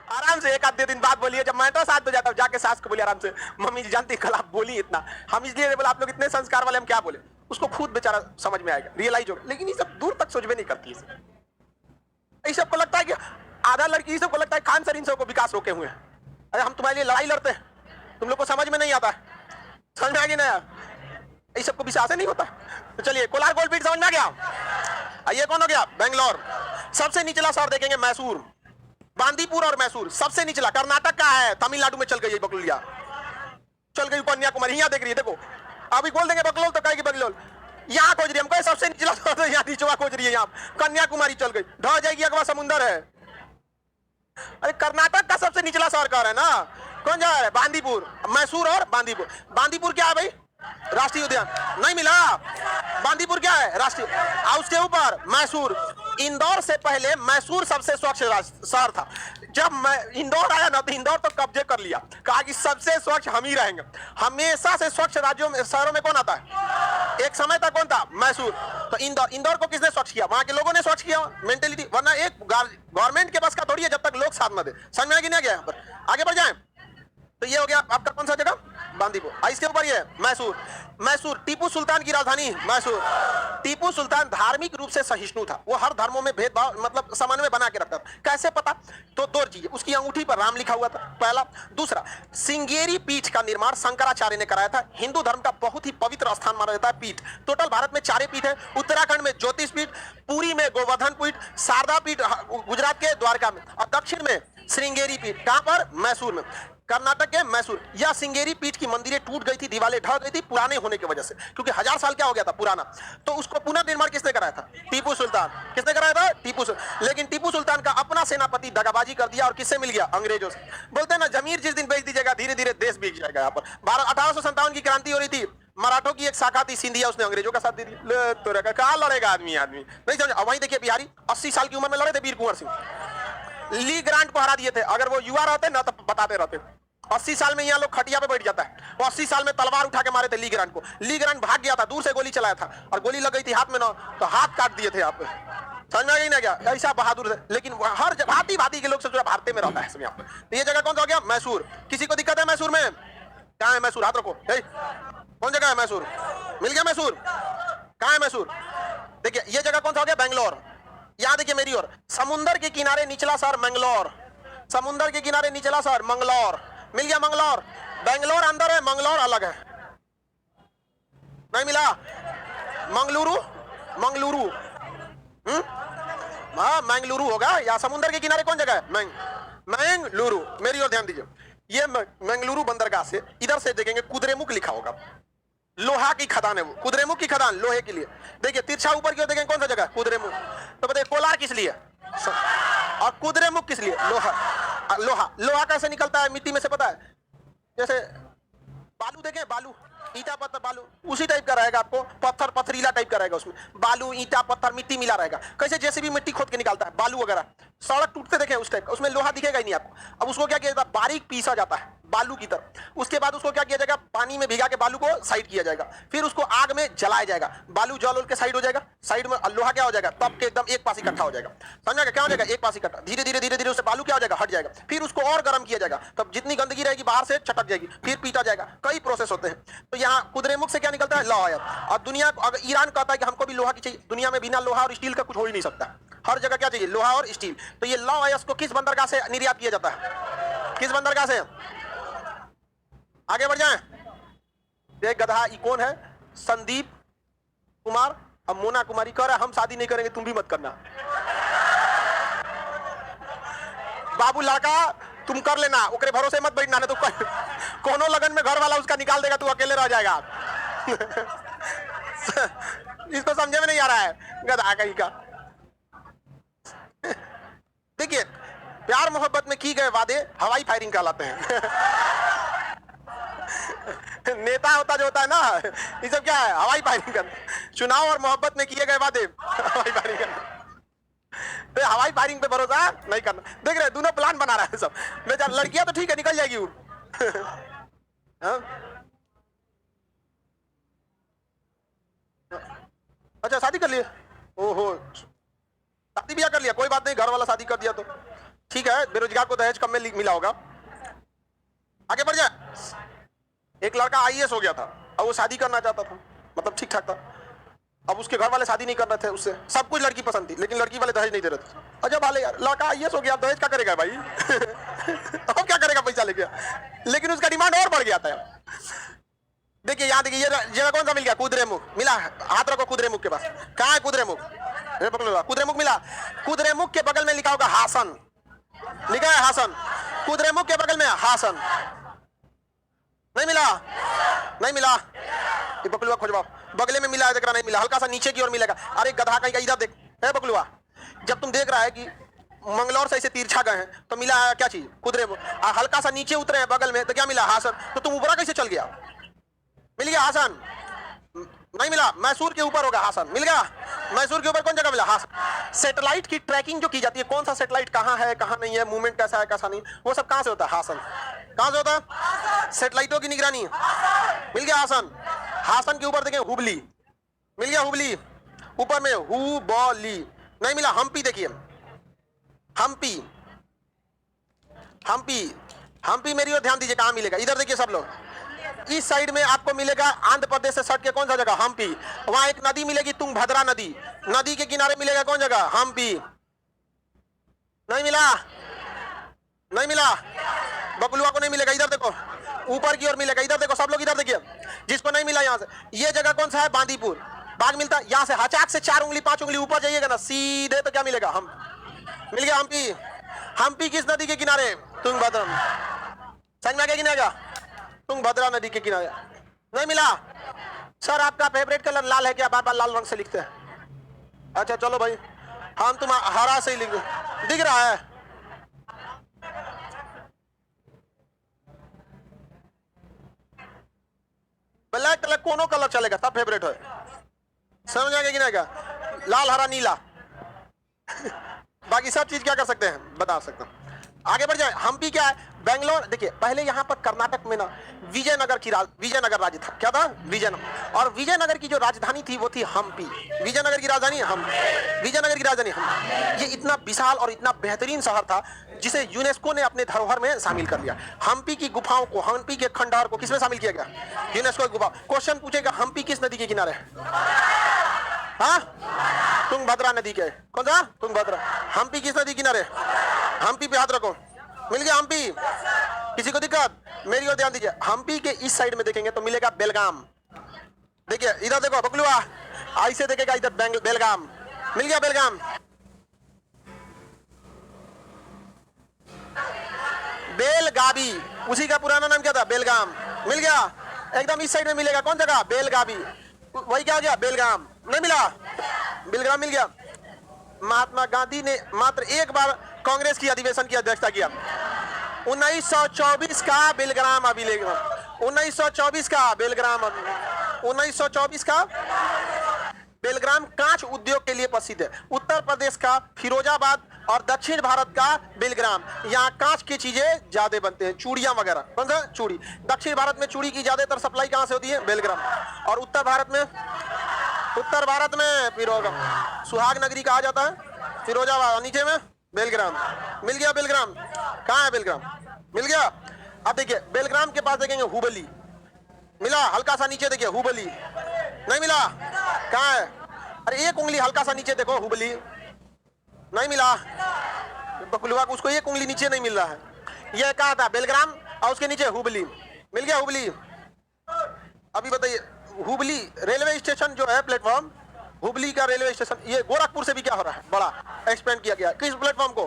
आराम से 1-2 दिन बाद बोलिए। जब मैं तो साथ हो जाता हूँ, जाके सास को बोलिए आराम से, मम्मी जी जानती कल आप बोली इतना, हम इसलिए बोला आप लोग इतने संस्कार वाले, हम क्या बोले। उसको खुद बेचारा समझ में आएगा, रियलाइज होगा। लेकिन ये सब दूर तक सोचबे नहीं करती है। इस सबको लगता है कि आधा लड़की, सबको लगता है खान सर इन सबको विकास रोके हुए हैं। अरे हम तुम्हारे लिए लड़ाई लड़ते हैं, तुम लोग को समझ में नहीं आता है। समझ में आ गया ना? इस सबको विश्वास नहीं होता। तो चलिए, कोलार गोल्डफील्ड समझ में आ गया। ये कौन हो गया? बेंगलोर। सबसे निचला शहर देखेंगे मैसूर, बांदीपुर और मैसूर सबसे निचला। कर्नाटक का है, तमिलनाडु में चल गई बकलोलिया, चल गई कन्याकुमारी, यहाँ देख रही है, देखो अभी बोल देंगे बकलोल तो कहेगी बकलोल। यहाँ खोज रही है, हमको सबसे निचला शहर यहाँ नीचवा खोज रही है, यहाँ कन्याकुमारी चल गई, ढह जाएगी, अगवा समुंदर है। अरे कर्नाटक का सबसे निचला शहर कह रहे हैं ना, कौन जगह है? बांदीपुर, मैसूर और बांदीपुर। बांदीपुर क्या है भाई? राष्ट्रीय उद्यान नहीं मिला। बांदीपुर क्या है? राष्ट्रीय। और उसके ऊपर मैसूर। इंदौर से पहले मैसूर सबसे स्वच्छ शहर था। जब मैं इंदौर आया ना तो इंदौर तो कब्जे कर लिया, कहा कि सबसे स्वच्छ हम ही रहेंगे। हमेशा से स्वच्छ राज्यों में, शहरों में कौन आता है? एक समय तक कौन था? मैसूर। तो इंदौर को किसने स्वच्छ किया? वहां के लोगों ने स्वच्छ किया मेंटेलिटी, वरना एक गवर्नमेंट के बस का थोड़ी है जब तक लोग साथ में दे। समझ में आ गया? यहाँ पर आगे बढ़ जाए तो ये हो गया आपका कौन सा जगह? बांदीपुर। इसके ऊपर ये मैसूर। मैसूर टीपू सुल्तान की राजधानी मैसूर। टीपू सुल्तान धार्मिक रूप से सहिष्णु था, वो हर धर्मों में भेदभाव मतलब समन्वय बना के रखता था। कैसे पता? तो दो चीजें, उसकी अंगूठी पर राम लिखा हुआ था, पहला। दूसरा, श्रृंगेरी पीठ का निर्माण शंकराचार्य ने कराया था। हिंदू धर्म का बहुत ही पवित्र स्थान माना जाता है पीठ। टोटल भारत में 4 पीठ है। उत्तराखंड में ज्योतिष पीठ, पुरी में गोवर्धन पीठ, शारदा पीठ गुजरात के द्वारका में, और दक्षिण में श्रृंगेरी पीठ। कहां पर? मैसूर में, कर्नाटक के मैसूर। यह श्रृंगेरी पीठ की मंदिरें टूट गई थी, दीवारें ढह गई थी पुराने होने की वजह से, क्योंकि 1000 साल क्या हो गया था पुराना। तो उसको पुनर्निर्माण किसने कराया था? टीपू सुल्तान। किसने कराया था? टीपू सुल्तान। लेकिन टीपू सुल्तान का अपना सेनापति दगाबाजी कर दिया और किससे मिल गया? अंग्रेजों से। बोलते हैं ना, जमीर जिस दिन बेच दीजिएगा धीरे धीरे देश बिक जाएगा। यहाँ पर 1857 की क्रांति हो रही थी, मराठों की एक शाखा थी सिंधिया, उसने अंग्रेजों का साथ दे दिया। तो कहा लड़ेगा आदमी नहीं समझ। वहीं देखिए बिहारी 80 साल की उम्र में लड़े थे, वीर कुंवर सिंह। ली ग्रांट को हरा दिए थे। अगर वो युवा रहते ना तो बताते रहते। 80 साल में यहाँ लोग खटिया पे बैठ जाता है। वो 80 साल में तलवार उठा के मारे थे ली ग्रांट को। ली ग्रांट भाग गया था, दूर से गोली चलाया था और गोली लग गई थी हाथ में ना, तो हाथ काट दिए थे आप। समझ में आ गई ना क्या? ऐसा बहादुर है। लेकिन हर भांति भांति के लोग से भारतीय में रहता है सब यहाँ पे। तो ये जगह कौन सा हो गया? मैसूर। किसी को दिक्कत है मैसूर में? कहाँ है मैसूर? हाथ रखो। कौन जगह है मैसूर? मिल गया मैसूर? कहाँ है मैसूर? देखिए ये जगह कौन सा हो गया? बेंगलोर। याद देखिए मेरी ओर, समुंदर के किनारे निचला शहर मंगलौर। समुंदर के किनारे निचला शहर मंगलौर। मिल गया मंगलौर। बेंगलोर अंदर है, मंगलौर अलग है। नहीं मिला? मंगलुरु। मंगलुरु हाँ मंगलुरु होगा। या समुंदर के किनारे कौन जगह है? मंगलुरु। मेरी ओर ध्यान दीजिए, ये मंगलुरु बंदरगाह से इधर से देखेंगे कुद्रेमुख लिखा होगा, लोहा की खदान है वो। कुद्रेमुख की खदान लोहे के लिए। देखिए तिरछा ऊपर की ओर देखेंगे कौन सा जगह? कुद्रेमुख। तो बताइए कोलार किस लिए और कुद्रेमुख किस लिए? लोहा। लोहा लोहा कैसे निकलता है मिट्टी में से पता है? जैसे बालू देखें, बालू, ईटा पत्थर बालू, उसी टाइप का रहेगा आपको। पत्थर पथरीला टाइप का रहेगा, उसमें बालू ईटा पत्थर मिट्टी मिला रहेगा। कैसे? जैसे भी मिट्टी खोद के निकालता है बालू वगैरह, सड़क टूटते देखें उस टाइप का। उसमें लोहा दिखेगा ही नहीं आपको। अब उसको क्या किया जाता है? बारीक पीसा जाता है बालू की तरह। उसके बाद उसको क्या किया जाएगा? पानी में भिगा के बालू को साइड किया जाएगा, फिर उसको आग में जलाया जाएगा। बालू जल के साइड हो जाएगा, साइड में लोहा क्या हो जाएगा? तब के एकदम एक पास इकट्ठा हो जाएगा। समझा क्या हो जाएगा? एक पास इकट्ठा। धीरे धीरे धीरे धीरे उससे बालू क्या हो जाएगा? हट जाएगा। फिर उसको और गर्म किया जाएगा, तब जितनी गंदगी रहेगी बाहर से छटक जाएगी, फिर पीटा जाएगा। कई प्रोसेस होते हैं। तो यहाँ कुद्रेमुख से क्या निकलता है? लोहा। और दुनिया अगर ईरान कहता है कि हमको भी लोहा की चाहिए, दुनिया में बिना लोहा और स्टील का कुछ हो ही नहीं सकता। हर जगह क्या चाहिए? लोहा और स्टील। तो ये लॉ है, इसको किस बंदरगाह से निर्यात किया जाता है? किस बंदरगाह से? आगे बढ़ जाएं। एक गधा ई कौन है? संदीप कुमार अब मोना कुमारी कह रहा है हम शादी नहीं करेंगे, तुम भी मत करना। बाबू लड़का तुम कर लेना, ओकरे भरोसे मत बैठना, नहीं तो कोनो लगन में घर वाला उसका निकाल देगा, तू अकेले रह जाएगा। इसको समझे में नहीं आ रहा है गधा कहीं का। देखिए प्यार मोहब्बत में की गए वादे हवाई फायरिंग कहलाते हैं। नेता होता जो होता है ना, ये सब क्या है? हवाई फायरिंग करना। चुनाव और मोहब्बत में किए गए वादे हवाई फायरिंग करना। तो हवाई फायरिंग पे भरोसा नहीं करना। देख रहे दोनों प्लान बना रहा है सब। बेचारा लड़कियां तो ठीक है निकल जाएगी वो। अच्छा शादी कर लिए? ओहो शादी ब्याह कर लिया, कोई बात नहीं, घर वाला शादी कर दिया तो ठीक है। बेरोजगार को दहेज कम में मिला होगा। आगे बढ़ जाए। एक लड़का आईएएस हो गया था और वो शादी करना चाहता था, मतलब ठीक ठाक था। अब उसके घर वाले शादी नहीं कर रहे थे उससे, सब कुछ लड़की पसंद थी, लेकिन लड़की वाले दहेज नहीं दे रहे थे। अच्छा भाले यार, लड़का आईएएस हो गया, दहेज क्या करेगा भाई? अब क्या करेगा पैसा लेके? लेकिन उसका डिमांड और बढ़ गया था। देखिए यहाँ देखिए, ये जगह कौन सा मिल गया? कुद्रेमुख मिला। हाथ रखो कुद्रेमुख के पास। कहाँ है कुद्रेमुख? कुद्रेमुख मिला। कुद्रेमुख के बगल में लिखा होगा हासन, लिखा है हासन। कुद्रेमुख के बगल में हासन। नहीं मिला? नहीं मिला? ये बकलुआ खोजवाओ, बगले में मिला है, देख रहा नहीं मिला, हल्का सा नीचे की ओर मिलेगा। अरे गधा कहीं का, इधर देख। है बकलुआ, जब तुम देख रहा है कि मंगलौर से ऐसे तिरछा गए हैं तो मिला है क्या चीज, कुदरे। हल्का सा नीचे उतरे हैं बगल में तो क्या मिला, हासन। तो तुम ऊपर कैसे चल गया? मिल गया हासन? नहीं मिला। मैसूर के ऊपर होगा हासन, मिल गया। मैसूर के ऊपर कौन जगह मिला, हासन। सैटेलाइट की ट्रैकिंग जो की जाती है, कौन सा सैटेलाइट कहाँ है कहाँ नहीं है, मूवमेंट कैसा है कैसा नहीं, वो सब कहाँ से होता है, हासन। कहाँ से होता है? सैटेलाइटों की निगरानी। मिल गया हासन। हासन के ऊपर देखें हुबली, मिल गया हुबली। ऊपर में हुबली नहीं मिला। हम्पी देखिए, हम्पी, हम्पी, हम्पी मेरी ओर ध्यान दीजिए, कहां मिलेगा, इधर देखिए सब लोग। इस साइड में आपको मिलेगा आंध्र प्रदेश से सट के कौन सा जगह, हम्पी। वहां एक नदी मिलेगी तुंगभद्रा नदी, नदी के किनारे मिलेगा कौन जगह, हम्पी। नहीं मिला, नहीं मिला। बकुलवा को नहीं मिलेगा, इधर देखो ऊपर की ओर मिलेगा, इधर देखो सब लोग, इधर देखिए। जिसको नहीं मिला यहां से, ये जगह कौन सा है, बांदीपुर। बाग मिलता है यहां से, हचाक से 4 उंगली 5 उंगली ऊपर जाइएगा ना सीधे तो क्या मिलेगा, हम मिल गया हम्पी। हम्पी किस नदी के किनारे, तुंगभद्रा। समझ में आ गया कि नहीं आएगा, तुंगभद्रा नदी के किनारे। नहीं मिला। सर आपका फेवरेट कलर लाल है क्या, बार बार लाल रंग से लिखते हैं। अच्छा चलो भाई, हम तुम हरा से ही लिख दिख रहा है। ब्लैक कलर कोनो कलर चलेगा, सब फेवरेट है। समझ आ गया कि नहीं आएगा, लाल हरा नीला। बाकी सब चीज क्या कर सकते हैं, बता सकते हैं। आगे बढ़ जाए। हम्पी क्या है, बेंगलोर। देखिए पहले यहाँ पर कर्नाटक में ना विजयनगर की विजयनगर राज्य था, क्या था, विजयनगर। और विजयनगर की जो राजधानी थी वो थी हम्पी। विजयनगर की राजधानी हम्पी, विजयनगर की राजधानी हम्पी। ये इतना विशाल और इतना बेहतरीन शहर था जिसे यूनेस्को ने अपने धरोहर में शामिल कर लिया। हम्पी की गुफाओं को, हम्पी के खंडहर को किसमें शामिल किया गया, यूनेस्को की गुफा। क्वेश्चन पूछेगा हम्पी किस नदी के किनारे है, हाँ, तुंगभद्रा नदी के, कौन सा, तुंगभद्रा। हम्पी किस नदी किनारे, हम्पी पे हाथ रखो। मिल गया हम्पी। किसी को दिक्कत, मेरी ओर ध्यान दीजिए। हम्पी के इस साइड में देखेंगे तो मिलेगा बेलगाम। देखिए इधर देखो बकलुआ, ऐसे देखेगा इधर बेलगाम, मिल गया बेलगाम। बेलगावी, उसी का पुराना नाम क्या था, बेलगाम, मिल गया। एकदम इस साइड में मिलेगा कौन जगह, बेलगावी। वही क्या हो गया, बेलगाम। नहीं मिला, बेलगाम मिल गया। महात्मा गांधी ने मात्र एक बार कांग्रेस की अधिवेशन की अध्यक्षता किया, 1924 का बेलग्राम अभिलेख, 1924 का बेलग्राम, 1924 का बेलग्राम कांच उद्योग के लिए प्रसिद्ध है। उत्तर प्रदेश का फिरोजाबाद और दक्षिण भारत का बेलग्राम, यहाँ कांच की चीजें ज्यादा बनते हैं, चूड़ियां वगैरह, कौन सा, चूड़ी। दक्षिण भारत में चूड़ी की ज्यादातर सप्लाई कहां से होती है, बेलग्राम। और उत्तर भारत में, उत्तर भारत में फिरोजाबाद, सुहाग नगरी कहा जाता है फिरोजाबाद, नीचे में बेलग्राम। मिल गया बेलग्राम, कहाँ है बेलग्राम, मिल गया। अब देखिए बेलग्राम के पास देखेंगे हुबली, मिला। हल्का सा नीचे देखिए हुबली, नहीं मिला। कहाँ है, अरे एक उंगली हल्का सा नीचे देखो, हुबली नहीं मिला। बकुलवा को उसको एक उंगली नीचे नहीं मिल रहा है। यह कहा था बेलग्राम और उसके नीचे हुबली, मिल गया हुबली। अभी बताइए हुबली रेलवे स्टेशन जो है, प्लेटफॉर्म हुबली का रेलवे स्टेशन, ये गोरखपुर से भी क्या हो रहा है, बड़ा एक्सपेंड किया गया। किस प्लेटफॉर्म को,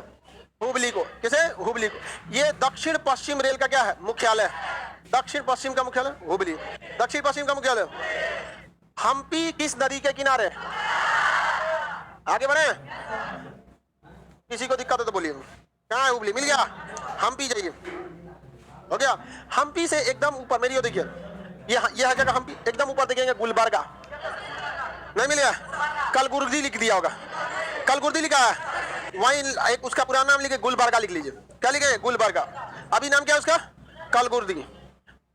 हुबली को, किसे, हुबली को। ये दक्षिण पश्चिम रेल का क्या है, मुख्यालय। दक्षिण पश्चिम का मुख्यालय हुबली, दक्षिण पश्चिम का मुख्यालय। हम्पी किस नदी के किनारे, आगे बढ़े, किसी को दिक्कत है तो बोलिए। कहाँ है हुबली, मिल गया। हम्पी जाइए, हो गया। हम्पी से एकदम ऊपर मेरी, देखिए यह जगह हम्पी, एकदम ऊपर देखेंगे गुलबर्गा, नहीं मिलेगा। कलबुर्गी लिख दिया होगा, कलबुर्गी लिखा है, वहीं एक उसका पुराना नाम लिखे गुलबर्गा लिख लीजिए। क्या लिखे, गुलबर्गा। अभी नाम क्या है उसका, कलबुर्गी।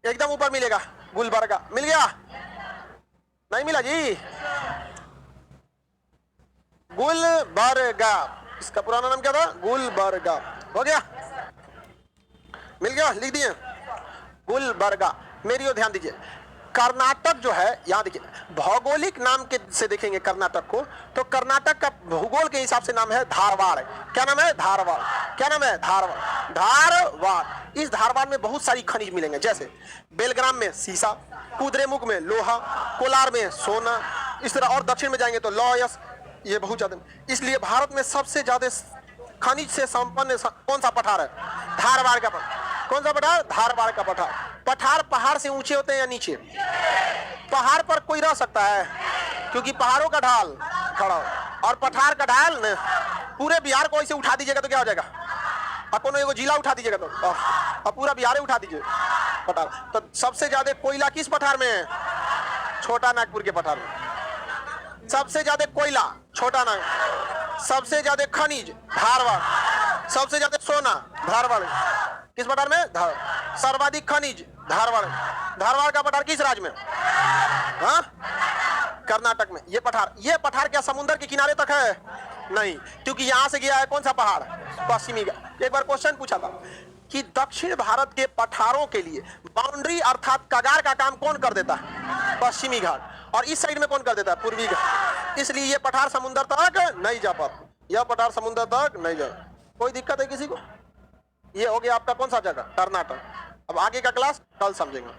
एकदम ऊपर मिलेगा गुलबर्गा, मिल गया, नहीं मिला जी, गुलबर्गा। इसका पुराना नाम क्या था, गुलबर्गा, हो गया, मिल गया, लिख दिए गुलबर्गा। मेरी ओर ध्यान दीजिए। कर्नाटक जो है, यहाँ देखिए भौगोलिक नाम के से देखेंगे कर्नाटक को, तो कर्नाटक का भूगोल के हिसाब से नाम है धारवाड़। क्या नाम है, धारवाड़। क्या नाम है, धारवाड़, धारवाड़। इस धारवाड़ में बहुत सारी खनिज मिलेंगे, जैसे बेलग्राम में सीसा, कुद्रेमुख में लोहा, कोलार में सोना, इस तरह। और दक्षिण में जाएंगे तो लौयस, ये बहुत ज्यादा। इसलिए भारत में सबसे ज्यादा खनिज से संपन्न कौन सा पठार है, धारवाड़ का पठार। कौन सा पठार, धारवाड़ का पठार। पठार पहाड़ से ऊंचे होते हैं या नीचे, पहाड़ पर कोई रह सकता है क्योंकि पहाड़ों का ढाल खड़ा, और पठार का ढाल पूरे बिहार को ऐसे उठा दीजिएगा तो क्या हो जाएगा? और कोनो एगो जिला उठा दीजिएगा तो अब पूरा बिहार उठा दीजिए पठार। तो सबसे ज्यादा कोयला किस पठार में है? छोटा नागपुर के पठार में। सबसे ज्यादा कोयला छोटा नागपुर, सबसे ज्यादा खनिज धारवाड़, सबसे ज्यादा सोना धारवाड़। किस पठार में? धारवाड़। सर्वाधिक खनिज धारवाड़। धारवाड़ का पठार किस राज्य में? हाँ, कर्नाटक में। ये पठार क्या समुद्र के किनारे तक है? नहीं, क्योंकि यहां से गया है कौन सा पहाड़? पश्चिमी घाट। एक बार क्वेश्चन पूछा था कि दक्षिण भारत के पठारों के लिए बाउंड्री अर्थात कगार का काम कौन कर देता है? पश्चिमी घाट। और इस साइड में कौन कर देता है? पूर्वी घाट। इसलिए ये पठार समुद्र तक नहीं जा पाता, यह पठार समुद्र तक नहीं जा। कोई दिक्कत है किसी को? ये हो गया आपका कौन सा जगह? कर्नाटक। अब आगे का क्लास कल समझेंगे।